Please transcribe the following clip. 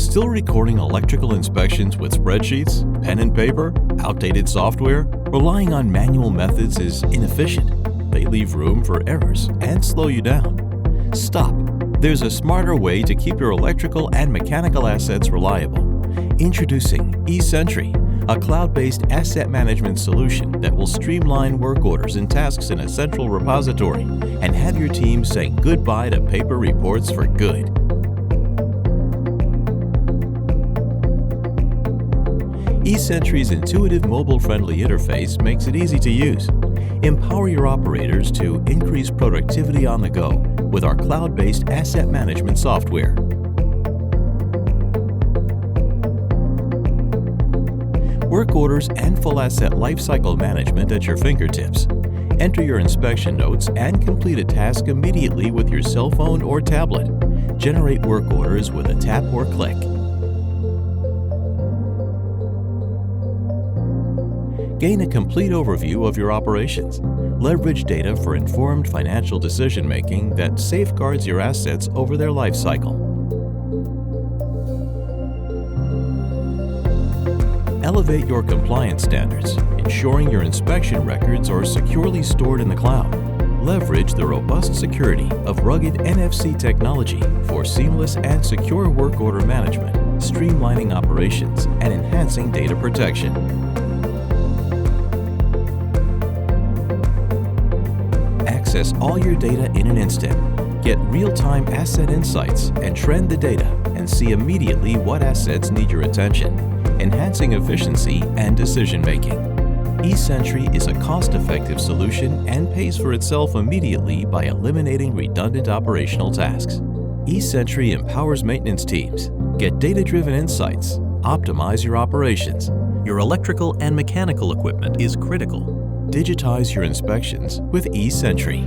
Still recording electrical inspections with spreadsheets, pen and paper, outdated software? Relying on manual methods is inefficient. They leave room for errors and slow you down. Stop. There's a smarter way to keep your electrical and mechanical assets reliable. Introducing E Sentry, a cloud-based asset management solution that will streamline work orders and tasks in a central repository and have your team saying goodbye to paper reports for good. E Sentry's intuitive mobile-friendly interface makes it easy to use. Empower your operators to increase productivity on the go with our cloud-based asset management software. Work orders and full asset lifecycle management at your fingertips. Enter your inspection notes and complete a task immediately with your cell phone or tablet. Generate work orders with a tap or click. Gain a complete overview of your operations. Leverage data for informed financial decision-making that safeguards your assets over their life cycle. Elevate your compliance standards, ensuring your inspection records are securely stored in the cloud. Leverage the robust security of rugged NFC technology for seamless and secure work order management, streamlining operations and enhancing data protection. Access all your data in an instant. Get real-time asset insights and trend the data and see immediately what assets need your attention, enhancing efficiency and decision-making. E Sentry is a cost-effective solution and pays for itself immediately by eliminating redundant operational tasks. E Sentry empowers maintenance teams. Get data-driven insights. Optimize your operations. Your electrical and mechanical equipment is critical. Digitize your inspections with E Sentry.